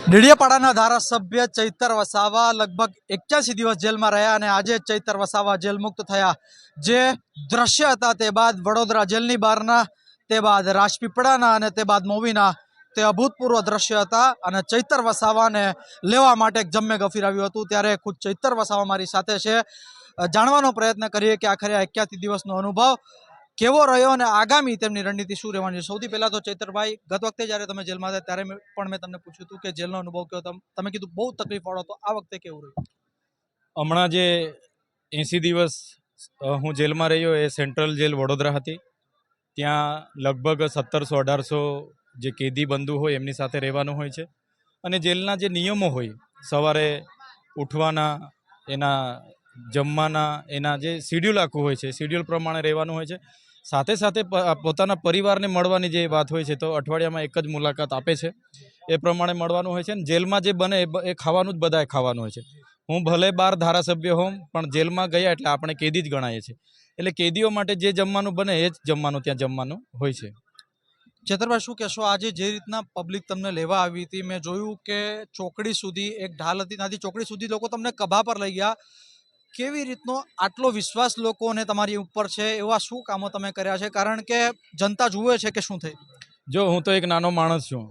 ડેડિયાપાડાના ધારાસભ્ય ચૈતર વસાવા લગભગ 81 દિવસ જેલમાં રહ્યા અને આજે ચૈતર વસાવા જેલ મુક્ત થયા। જે દ્રશ્ય હતા તે બાદ વડોદરા જેલની બહારના, તે બાદ રાજપીપળાના અને તે બાદ મોવીના તે અભૂતપૂર્વ દ્રશ્ય હતા અને ચૈતર વસાવાને લેવા માટે એક જમ્મે ગફીર આવ્યું હતું। ત્યારે ખુદ ચૈતર વસાવા મારી સાથે છે। જાણવાનો પ્રયત્ન કરીએ કે આખરે 81 દિવસનો અનુભવ કેવો રહ્યો અને આગામી તેમની રણનીતિ શું રહેવાની છે। સૌથી પહેલા તો ચૈતરભાઈ, ગત વખતે જ્યારે તમે જેલમાં હતા ત્યારે પણ મેં તમને પૂછ્યું હતું કે જેલનો અનુભવ કેવો, તમે કીધું બહુ તકલીફવાળો હતો, આ વખતે કેવું રહ્યું? હમણાં જે 80 દિવસ હું જેલમાં રહ્યો એ સેન્ટ્રલ જેલ વડોદરા હતી। ત્યાં લગભગ 1700-1800 જે કેદી બંધુ હોય એમની સાથે રહેવાનું હોય છે અને જેલના જે નિયમો હોય, સવારે ઉઠવાના, એના જમવાના, એના જે શિડ્યુલ આખું હોય છે, શિડ્યુલ પ્રમાણે રહેવાનું હોય છે। સાથે સાથે પોતાના પરિવારને મળવાની જે વાત હોય છે, તો અઠવાડિયામાં એક જ મુલાકાત આપે છે, એ પ્રમાણે મળવાનું હોય છે। અને જેલમાં જે બને એ ખાવાનું જ બધાએ ખાવાનું હોય છે। હું ભલે 12 ધારાસભ્ય હોઉં, પણ જેલમાં ગયા એટલે આપણે કેદી જ ગણાય છે, એટલે કેદીઓ માટે જે જમવાનું બને એ જ જમવાનું ત્યાં જમવાનું હોય છે। ચૈતરભાઈ, શું કહેશો? આજે જે રીતના પબ્લિક તમને લેવા આવી હતી, મેં જોયું કે ચોકડી સુધી એક ઢાલ હતી, ત્યાંથી ચોકડી સુધી લોકો તમને કભા પર લઈ ગયા। કેવી રીતનો આટલો વિશ્વાસ લોકોને તમારી ઉપર છે? એવા શું કામો તમે કર્યા છે? કારણ કે જનતા જુએ છે કે શું થઈ। જો હું તો એક નાનો માણસ છું,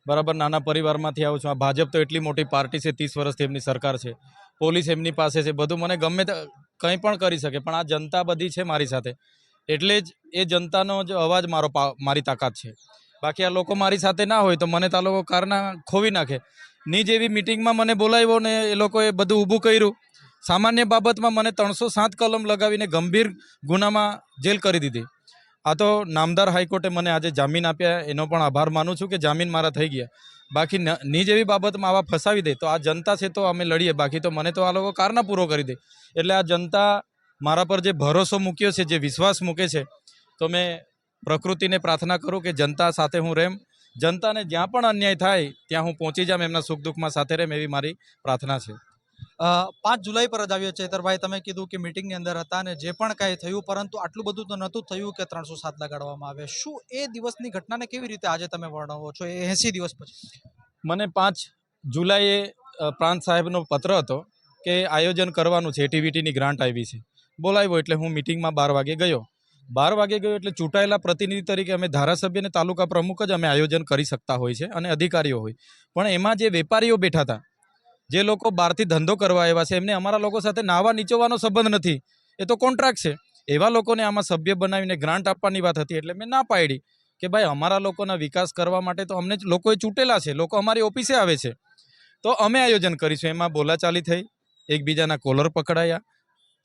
બરાબર, નાના પરિવારમાંથી આવું છું। આ ભાજપ તો એટલી મોટી પાર્ટી છે, 30 વર્ષથી એમની સરકાર છે, પોલીસ એમની પાસે છે, બધું મને ગમે કંઈ પણ કરી શકે, પણ આ જનતા બધી છે મારી સાથે, એટલે જ એ જનતાનો જ અવાજ મારી તાકાત છે। બાકી આ લોકો મારી સાથે ના હોય તો મને તો આ લોકો કારના ખોવી નાખે। ની જેવી મિટિંગમાં મને બોલાવ્યો ને એ લોકોએ બધું ઊભું કર્યું। સામાન્ય બાબતમાં મને 307 કલમ લગાવીને ગંભીર ગુનામાં જેલ કરી દીધી। આ તો નામદાર હાઈકોર્ટે મને આજે જામીન આપ્યા, એનો પણ આભાર માનું છું કે જામીન મારા થઈ ગયા। બાકી ની જેવી બાબતમાં આવા ફસાવી દે તો આ જનતા છે તો અમે લડીએ, બાકી તો મને તો આ લોકો કારના પૂરો કરી દે। એટલે આ જનતા મારા પર જે ભરોસો મૂક્યો છે, જે વિશ્વાસ મૂકે છે, તો મેં પ્રકૃતિને પ્રાર્થના કરું કે જનતા સાથે હું રેમ, જનતાને જ્યાં પણ અન્યાય થાય ત્યાં હું પહોંચી જામ, એમના સુખ દુઃખમાં સાથે રેમ, એવી મારી પ્રાર્થના છે। 5 જુલાઈ પર જ આવ્યો ચૈતરભાઈ, તમે કીધું કે મિટિંગની અંદર હતા અને જે પણ કાંઈ થયું, પરંતુ આટલું બધું તો નહોતું થયું કે 307 લગાડવામાં આવે। શું એ દિવસની ઘટનાને કેવી રીતે આજે તમે વર્ણવો છો એ 80 દિવસ પછી? મને 5 જુલાઈએ પ્રાંત સાહેબનો પત્ર હતો કે આયોજન કરવાનું છે, એટીવીટીની ગ્રાન્ટ આવી છે, બોલાવ્યો, એટલે હું મિટિંગમાં 12 વાગે ગયો। 12 વાગે ગયો એટલે ચૂંટાયેલા પ્રતિનિધિ તરીકે અમે ધારાસભ્ય અને તાલુકા પ્રમુખ જ અમે આયોજન કરી શકતા હોય છે અને અધિકારીઓ હોય, પણ એમાં જે વેપારીઓ બેઠા હતા, જે લોકો બહારથી ધંધો કરવા આવ્યા છે, એમને અમારા લોકો સાથે નાવા નીચોવાનો સંબંધ નથી, એ તો કોન્ટ્રાક્ટ છે, એવા લોકોને આમાં સભ્ય બનાવીને ગ્રાન્ટ આપવાની વાત હતી। એટલે મેં ના પાડી કે ભાઈ અમારા લોકોના વિકાસ કરવા માટે તો અમને લોકોએ ચૂંટેલા છે, લોકો અમારી ઓફિસે આવે છે, તો અમે આયોજન કરીશું। એમાં બોલાચાલી થઈ, એકબીજાના કોલર પકડાયા।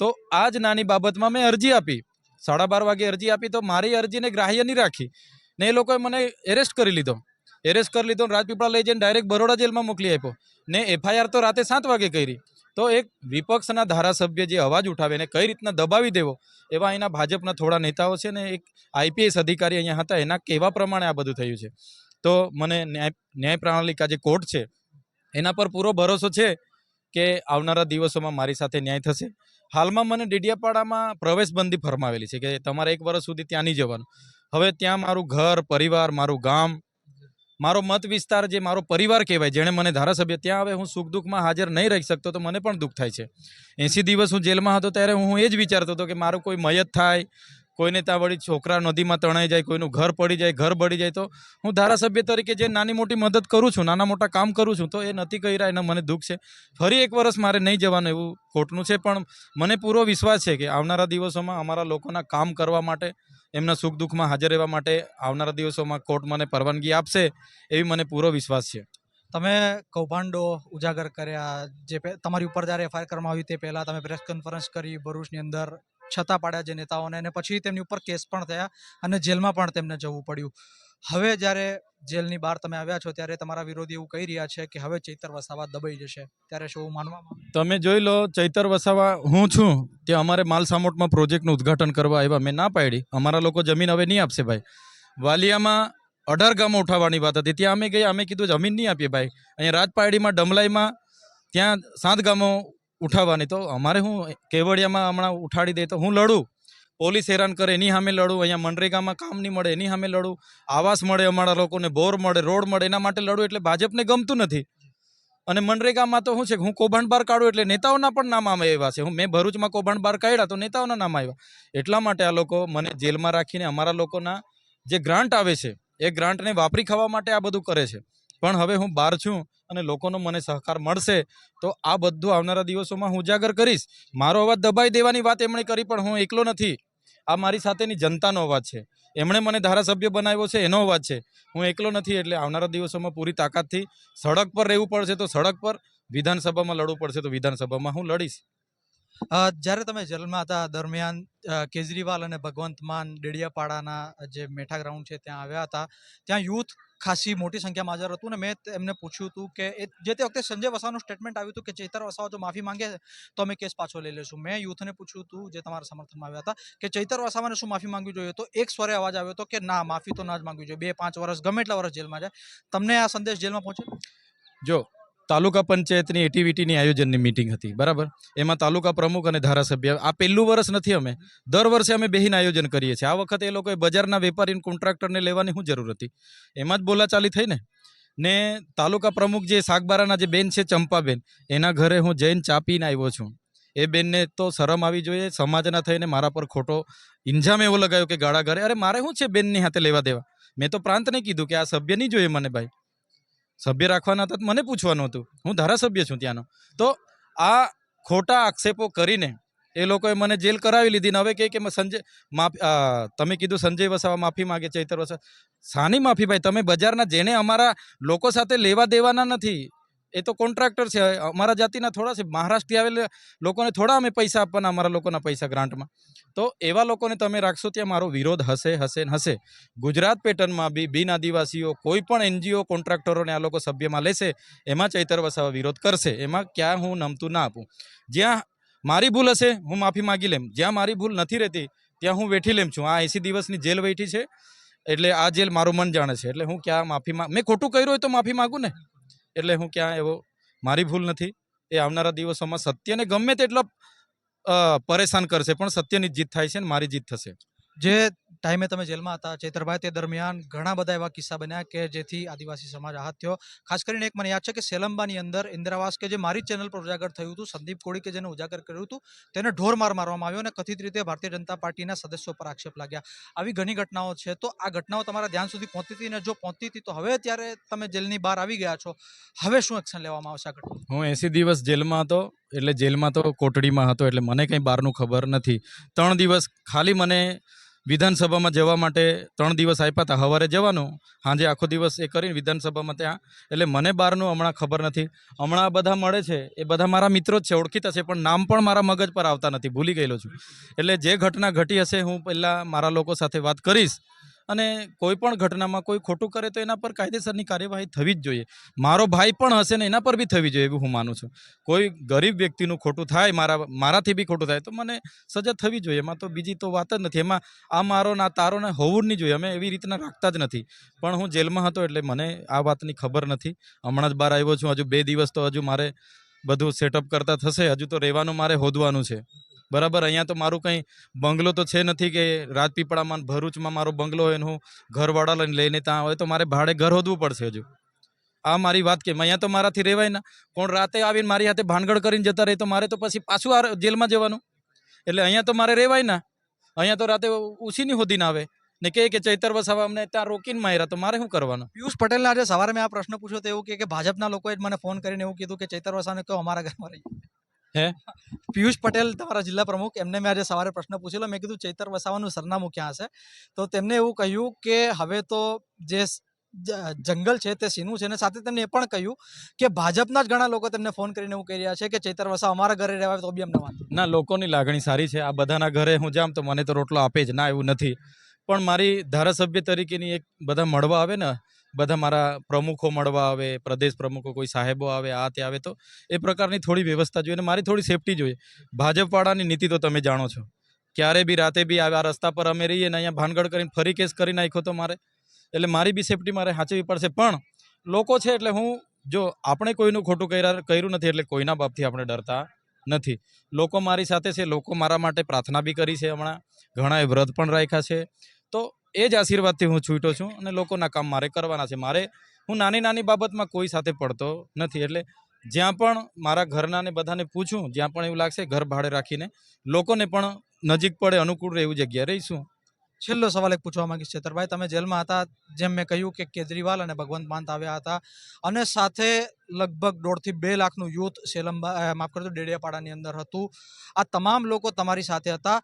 તો આ જ નાની બાબતમાં મેં અરજી આપી, 12:30 વાગે અરજી આપી, તો મારી અરજીને ગ્રાહ્ય નહીં રાખી ને એ લોકોએ મને એરેસ્ટ કરી લીધો। રાજપીપળા લઈ જઈને ડાયરેક્ટ બરોડા જેલમાં મોકલી આપ્યો ને એફઆઈઆર તો રાતે 7 વાગે કરી। તો એક વિપક્ષના ધારાસભ્ય જે અવાજ ઉઠાવે એને કઈ રીતના દબાવી દેવો, એવા અહીંના ભાજપના થોડા નેતાઓ છે ને એક આઈપીએસ અધિકારી અહીંયા હતા, એના કહેવા પ્રમાણે આ બધું થયું છે। તો મને ન્યાય પ્રણાલિકા જે કોર્ટ છે એના પર પૂરો ભરોસો છે કે આવનારા દિવસોમાં મારી સાથે ન્યાય થશે। હાલમાં મને ડેડિયાપાડામાં પ્રવેશબંધી ફરમાવેલી છે કે તમારે 1 વર્ષ સુધી ત્યાં નહીં જવાનું। હવે ત્યાં મારું ઘર, પરિવાર, મારું ગામ, મારો મત વિસ્તાર, જે મારો પરિવાર કહેવાય, જેણે મને ધારાસભ્ય, ત્યાં હવે હું સુખ દુઃખમાં હાજર નહીં રહી શકતો, તો મને પણ દુઃખ થાય છે। 80 દિવસ હું જેલમાં હતો ત્યારે હું એ જ વિચારતો હતો કે મારું કોઈ મયત થાય, કોઈને ત્યાં વળી છોકરા નદીમાં તણાઈ જાય, કોઈનું ઘર પડી જાય, ઘર બળી જાય, તો હું ધારાસભ્ય તરીકે જે નાની મોટી મદદ કરું છું, નાના મોટા કામ કરું છું, તો એ નથી કર્યા, એના મને દુઃખ છે। ફરી 1 વર્ષ મારે નહીં જવાનું એવું કોર્ટનું છે, પણ મને પૂરો વિશ્વાસ છે કે આવનારા દિવસોમાં અમારા લોકોના કામ કરવા માટે, એમના સુખ દુઃખમાં હાજર રહેવા માટે આવનારા દિવસોમાં કોર્ટ મને પરવાનગી આપશે, એવી મને પૂરો વિશ્વાસ છે। તમે કૌભાંડો ઉજાગર કર્યા, જે તમારી ઉપર જ્યારે એફઆઈઆર કરવામાં આવી તે પહેલાં તમે પ્રેસ કોન્ફરન્સ કરી ભરૂચની અંદર, છતાં પાડ્યા જે નેતાઓને, અને પછી તેમની ઉપર કેસ પણ થયા અને જેલમાં પણ તેમને જવું પડ્યું। હવે જ્યારે જેલની બહાર તમે આવ્યા છો ત્યારે તમારા વિરોધી એવું કહી રહ્યા છે કે હવે ચૈતર વસાવા દબાઈ જશે, ત્યારે શું માનવામાં? તમે જોઈ લો, ચૈતર વસાવા હું છું ત્યાં અમારે માલસામોટમાં પ્રોજેક્ટનું ઉદ્ઘાટન કરવા આવ્યા, મેં ના પાડી, અમારા લોકો જમીન હવે નહીં આપશે ભાઈ। વાલિયામાં 18 ગામો ઉઠાવવાની વાત હતી, ત્યાં અમે ગયા, અમે કીધું જમીન નહીં આપીએ ભાઈ। અહીંયા રાજપારડીમાં, ડમલાઈમાં, ત્યાં 7 ગામો ઉઠાવવાની, તો અમારે હું કેવડિયામાં હમણાં ઉઠાડી દે તો હું લડું, પોલીસ હેરાન કરે એની સામે લડું, અહીંયા મનરેગામાં કામ નહીં મળે એની સામે લડું, આવાસ મળે અમારા લોકોને, બોર મળે, રોડ મળે, એના માટે લડું, એટલે ભાજપને ગમતું નથી. અને મનરેગામાં તો શું છે કે હું કૌભાંડ બહાર કાઢું એટલે નેતાઓના પણ નામ આમાં આવ્યા છે. મેં ભરૂચમાં કૌભાંડ બહાર કાઢ્યા તો નેતાઓના નામ આવ્યા. એટલા માટે આ લોકો મને જેલમાં રાખીને અમારા લોકોના જે ગ્રાન્ટ આવે છે એ ગ્રાન્ટને વાપરી ખાવા માટે આ બધું કરે છે. પણ હવે હું બહાર છું અને લોકોનો મને સહકાર મળશે તો આ બધું આવનારા દિવસોમાં હું ઉજાગર કરીશ. મારો અવાજ દબાઈ દેવાની વાત એમણે કરી, પણ હું એકલો નથી. આ મારી સાથેની જનતાનો અવાજ છે. એમણે મને ધારાસભ્ય બનાવ્યો છે, એનો અવાજ છે. હું એકલો નથી. એટલે આવનારા દિવસોમાં પૂરી તાકાતથી સડક પર રહેવું પડશે તો સડક પર, વિધાનસભામાં લડવું પડશે તો વિધાનસભામાં હું લડીશ. જ્યારે તમે જેલમાં હતા દરમિયાન કેજરીવાલ અને ભગવંત માન ડેડિયાપાડાના જે મેઠા ગ્રાઉન્ડ છે ત્યાં આવ્યા હતા. ત્યાં યુથ ખાસી મોટી સંખ્યામાં હાજર હતું. ને મેં એમને પૂછ્યું હતું કે જે તે વખતે સંજય વસાવાનું સ્ટેટમેન્ટ આવ્યું હતું કે ચૈતર વસાવા જો માફી માંગે તો અમે કેસ પાછો લઈ લઈશું. મેં યુથને પૂછ્યું હતું જે તમારા સમર્થનમાં આવ્યા હતા કે ચૈતર વસાવાને શું માફી માંગવી જોઈએ, તો એક સ્વરે અવાજ આવ્યો હતો કે ના, માફી તો ના જ માંગવી જોઈએ. 2-5 વર્ષ ગમે એટલા વર્ષ જેલમાં જાય. તમને આ સંદેશ જેલમાં પહોંચ્યો? જો તાલુકા પંચાયતની એટીવીટીની આયોજનની મિટિંગ હતી, બરાબર. એમાં તાલુકા પ્રમુખ અને ધારાસભ્ય, આ પહેલું વર્ષ નથી. અમે દર વર્ષે અમે બેહીને આયોજન કરીએ છીએ. આ વખતે એ લોકોએ બજારના વેપારી કોન્ટ્રાક્ટરને લેવાની શું જરૂર હતી? એમાં જ બોલાચાલી થઈ ને તાલુકા પ્રમુખ જે સાગબારાના જે બેન છે ચંપાબેન, એના ઘરે હું જઈને ચા પીને આવ્યો છું. એ બેનને તો શરમ આવી જોઈએ. સમાજના થઈને મારા પર ખોટો ઇન્જામ એવો લગાવ્યો કે ગાળા ઘરે. અરે મારે શું છે બેનની હાથે લેવા દેવા? મેં તો પ્રાંતને કીધું કે આ સભ્ય નહીં જોઈએ મને, ભાઈ. સભ્ય રાખવાના હતા મને પૂછવાનું હતું. હું ધારાસભ્ય છું ત્યાંનો. તો આ ખોટા આક્ષેપો કરીને એ લોકોએ મને જેલ કરાવી લીધી. ને હવે કહે કે તમે કીધું સંજય વસાવા માફી માગે, ચૈતર વસાવા શાની માફી ભાઈ? તમે બજારના, જેને અમારા લોકો સાથે લેવા દેવાના નથી, એ તો કોન્ટ્રાક્ટર છે, અમારા જાતિના થોડા છે. મહારાષ્ટ્રથી આવેલા લોકોને થોડા અમે પૈસા આપવાના, અમારા લોકોના પૈસા ગ્રાન્ટમાં. તો એવા લોકોને તમે રાખશો ત્યાં મારો વિરોધ હશે, હશે ને હશે. ગુજરાત પેટર્નમાં બી બિન આદિવાસીઓ કોઈ પણ એનજીઓ કોન્ટ્રાક્ટરોને આ લોકો સભ્યમાં લેશે, એમાં ચૈતર વસાવા વિરોધ કરશે. એમાં ક્યાં હું નમતું ના આપું. જ્યાં મારી ભૂલ હશે હું માફી માગી લેમ, જ્યાં મારી ભૂલ નથી રહેતી ત્યાં હું વેઠી લેમ છું. આ 80 દિવસની જેલ વેઠી છે, એટલે આ જેલ મારું મન જાણે છે. એટલે હું ક્યાં મેં ખોટું કર્યું હોય તો માફી માગું ને. એટલે હું ક્યાં એવો, મારી ભૂલ નથી. એ આવનારા દિવસોમાં સત્યને ગમે તેટલો પરેશાન કરશે પણ સત્યની જીત થાય છે ને મારી જીત થશે. જે ટાઈમે તમે જેલમાં હતા ચૈતરભાઈ, તે દરમિયાન ઘણા બધા એવા કિસ્સા બન્યા કે જેથી આદિવાસી સમાજ આહત થયો. ખાસ કરીને એક મને યાદ છે કે સેલંબાની અંદર ઇન્દિરાવાસ કે જે મારી ચેનલ પર ઉજાગર થયું હતું, સંદીપ કોળી કે જેને ઉજાગર કર્યું હતું, તેને ઢોર માર મારવામાં આવ્યો અને કથિત રીતે ભારતીય જનતા પાર્ટીના સદસ્યો પર આક્ષેપ લાગ્યા. આવી ઘણી ઘટનાઓ છે. તો આ ઘટનાઓ તમારા ધ્યાન સુધી પહોંચતી હતી, ને જો પહોંચતી હતી તો હવે ત્યારે તમે જેલની બહાર આવી ગયા છો, હવે શું એક્શન લેવામાં આવશે આ ઘટના? હું 80 દિવસ જેલમાં હતો, એટલે જેલમાં તો કોટડીમાં હતો, એટલે મને કંઈ બહારનું ખબર નથી. 3 દિવસ ખાલી મને વિધાનસભામાં જવા માટે 3 દિવસ આપ્યા હતા. સવારે જવાનું, સાંજે આખો દિવસ એ કરીને વિધાનસભામાં ત્યાં. એટલે મને બહારનું હમણાં ખબર નથી. હમણાં બધા મળે છે એ બધા મારા મિત્રો જ છે, ઓળખીતા છે, પણ નામ પણ મારા મગજ પર આવતા નથી, ભૂલી ગયેલો છું. એટલે જે ઘટના ઘટી હશે હું પહેલાં મારા લોકો સાથે વાત કરીશ. અને કોઈ પણ ઘટનામાં કોઈ ખોટું કરે તો એના પર કાયદેસરની કાર્યવાહી થવી જ જોઈએ. મારો ભાઈ પણ હશે ને એના પર બી થવી જોઈએ એવું હું માનું છું. કોઈ ગરીબ વ્યક્તિનું ખોટું થાય, મારાથી બી ખોટું થાય તો મને સજા થવી જોઈએ. એમાં તો બીજી તો વાત જ નથી. એમાં આ મારો ના તારો ને હોવું જ નહીં જોઈએ. અમે એવી રીતના રાખતા જ નથી. પણ હું જેલમાં હતો એટલે મને આ વાતની ખબર નથી. હમણાં જ બહાર આવ્યો છું. હજુ 2 દિવસ તો હજુ મારે બધું સેટઅપ કરતા થશે. હજુ તો રહેવાનું મારે હોદવાનું છે, બરાબર. અહીંયા તો મારું કંઈ બંગલો તો છે નથી કે રાજપીપળામાં ભરૂચમાં મારો બંગલો હોય ને હું ઘરવાળા લઈને ત્યાં હોય તો મારે ભાડે ઘર હોદવું પડશે. હજુ આ મારી વાત કેમ? અહીંયા તો મારાથી રહેવાય ના. કોણ રાતે આવીને મારી હાથે ભાનગડ કરીને જતા રહે તો મારે તો પછી પાછું આ જેલમાં જવાનું. એટલે અહીંયા તો મારે રહેવાય ના. અહીંયા તો રાતે ઉછીની હોદીને આવે ને કે ચૈતર વસાવા અમને ત્યાં રોકીને માર્યા, તો મારે શું કરવાનું? પિયુષ પટેલને આજે સવારે મેં આ પ્રશ્ન પૂછ્યો તો એવું કે ભાજપના લોકોએ જ મને ફોન કરીને એવું કીધું કે ચૈતર વસાવાને કહો અમારા ઘરમાં રહી. હે, પિયુષ પટેલ તમારા જિલ્લા પ્રમુખ, એમને મેં આજે સવારે પ્રશ્ન પૂછેલો. મેં કીધું ચૈતર વસાવાનું સરનામું ક્યાં હશે? તો તેમને એવું કહ્યું કે હવે તો જે જંગલ છે તે સીનું છે. અને સાથે તેમને એ પણ કહ્યું કે ભાજપના જ ઘણા લોકો તેમને ફોન કરીને એવું કહી રહ્યા છે કે ચૈતર વસાવા અમારા ઘરે રહેવાય તો બી અમને વાંધો ના, લોકોની લાગણી સારી છે. આ બધાના ઘરે હું જામ તો મને તો રોટલો આપે જ ના, એવું નથી. પણ મારી ધારાસભ્ય તરીકેની એક બધા મળવા આવે ને, બધા મારા પ્રમુખો મળવા આવે, પ્રદેશ પ્રમુખો, કોઈ સાહેબો આવે, આ તે આવે, તો એ પ્રકારની થોડી વ્યવસ્થા જોઈએ. અને મારી થોડી સેફટી જોઈએ. ભાજપવાળાની નીતિ તો તમે જાણો છો. ક્યારે બી રાતે બી આ રસ્તા પર અમે રહીએ ને અહીંયા ભાનગડ કરીને ફરી કેસ કરી નાખ્યો તો મારે, એટલે મારી બી સેફટી મારે સાચવવી પડશે. પણ લોકો છે એટલે હું, જો આપણે કોઈનું ખોટું કર્યું નથી એટલે કોઈના બાપથી આપણે ડરતા નથી. લોકો મારી સાથે છે, લોકો મારા માટે પ્રાર્થના બી કરી છે, હમણાં ઘણાએ વ્રત પણ રાખ્યા છે. તો એ જ આશીર્વાદથી હું છૂટ્યો છું અને લોકોના કામ મારે કરવાના છે. હું નાની નાની બાબતમાં કોઈ સાથે પડતો નથી. એટલે જ્યાં પણ મારા ઘરના ને બધાને પૂછું, જ્યાં પણ એવું લાગશે ઘર ભાડે રાખીને લોકોને પણ નજીક પડે, અનુકૂળ રહે એવી જગ્યાએ રહીશું. છેલ્લો સવાલ એક પૂછવા માંગીશ ચેતરભાઈ, તમે જેલમાં હતા, જેમ મેં કહ્યું કે કેજરીવાલ અને ભગવંત માન આવ્યા હતા અને સાથે લગભગ 1.5 થી 2 લાખનું યુથ માફ કરજો ડેડિયાપાડાની અંદર હતું. આ તમામ લોકો તમારી સાથે હતા.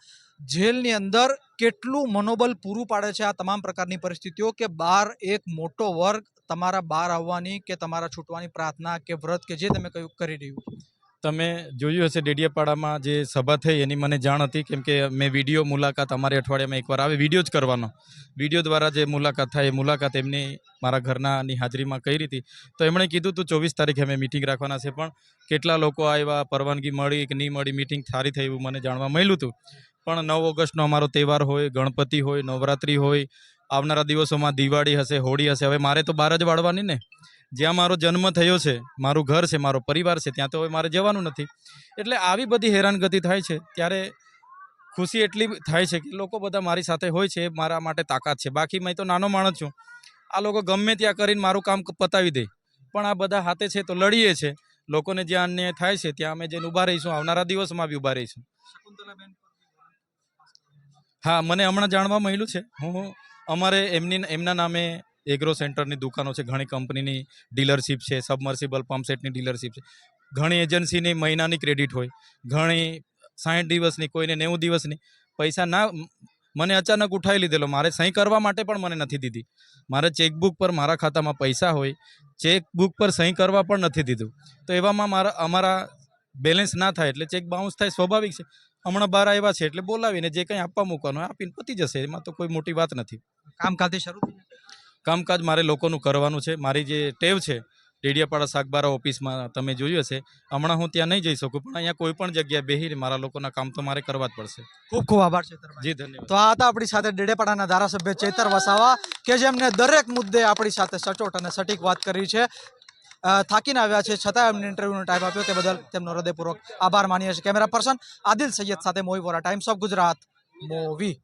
જેલની અંદર કેટલું મનોબલ પૂરું પાડે છે આ તમામ પ્રકારની પરિસ્થિતિઓ કે બહાર એક મોટો વર્ગ તમારા બહાર આવવાની કે તમારા છૂટવાની પ્રાર્થના કે વ્રત કે જે તમે કહ્યું કરી રહ્યું? તમે જોયું હશે ડેડિયાપાડામાં જે સભા થઈ એની મને જાણ હતી, કેમ કે મેં વિડીયો મુલાકાત અમારે અઠવાડિયામાં એકવાર આવે વિડીયો જ કરવાનો, વિડીયો દ્વારા જે મુલાકાત થાય એ મુલાકાત એમની મારા ઘરનાની હાજરીમાં કરી હતી. તો એમણે કીધું હતું 24 તારીખે અમે મિટિંગ રાખવાના છે, પણ કેટલા લોકો આવ્યા, પરવાનગી મળી કે નહીં મળી, મિટિંગ સારી થઈ એવું મને જાણવા મળ્યું હતું. પણ 9 ઓગસ્ટનો અમારો તહેવાર હોય, ગણપતિ હોય, નવરાત્રિ હોય, આવનારા દિવસોમાં દિવાળી હશે, હોળી હશે. હવે મારે તો બહાર જ વાળવાની ને, જ્યાં મારો જન્મ થયો છે, મારું ઘર છે, મારો પરિવાર છે, ત્યાં તો હવે મારે જવાનું નથી. એટલે આવી બધી હેરાનગતિ થાય છે ત્યારે ખુશી એટલી થાય છે કે લોકો બધા મારી સાથે હોય છે, એ મારા માટે તાકાત છે. બાકી મેં તો નાનો માણસ છું. આ લોકો ગમે ત્યાં કરીને મારું કામ પતાવી દે, પણ આ બધા હાથે છે તો લડીએ છે. લોકોને જ્યાં અન્યાય થાય છે ત્યાં અમે જઈને ઊભા રહીશું. આવનારા દિવસમાં બી ઊભા રહીશું. હા, મને હમણાં જાણવા મળ્યું છે. અમારે એમના નામે એગ્રો સેન્ટરની દુકાનો છે, ઘણી કંપનીની ડીલરશીપ છે, સબમર્સિબલ પંપ સેટની ડીલરશીપ છે, ઘણી એજન્સીની મહિનાની ક્રેડિટ હોય, ઘણી 60 દિવસની, કોઈને 90 દિવસની. પૈસા ના મને અચાનક ઉઠાવી લીધેલો, મારે સહી કરવા માટે પણ મને નથી દીધી. મારે ચેકબુક પર મારા ખાતામાં પૈસા હોય, ચેકબુક પર સહી કરવા પણ નથી દીધું. તો એવામાં અમારા બેલેન્સ ના થાય એટલે ચેક બાઉન્સ થાય, સ્વાભાવિક છે. હમણાં બહાર આવ્યા છે એટલે બોલાવીને જે કંઈ આપવા મૂકવાનું આપીને પતી જશે, એમાં તો કોઈ મોટી વાત નથી. કામકાજ શરૂ થઈ ગયું? કામકાજ મારે લોકોનું કરવાનું છે. મારી જે ટેવ છે ડેડિયાપાડા શાકબારા ઓફિસમાં તમે જોયું હશે, હમણાં હું ત્યાં નહીં જઈ શકું, પણ અહીંયા કોઈ પણ જગ્યાએ બેસીને મારા લોકોના કામ તો મારે કરવા જ પડશે. ખૂબ ખૂબ આભાર ચેતરભાઈ. જી ધન્યવાદ. તો આ હતા આપણી સાથે ડેડિયાપાડાના ધારાસભ્ય ચેતર વસાવા કે જેમને દરેક મુદ્દે આપણી સાથે સચોટ અને સટીક વાત કરી છે. થાકીને આવ્યા છે છતાં એમને ઇન્ટરવ્યુનો ટાઈમ આપ્યો તે બદલ તેમનો હૃદયપૂર્વક આભાર માનીએ છીએ. કેમેરા પર્સન આદિલ સૈયદ સાથે મોહી Vora, times of Gujarat, movie.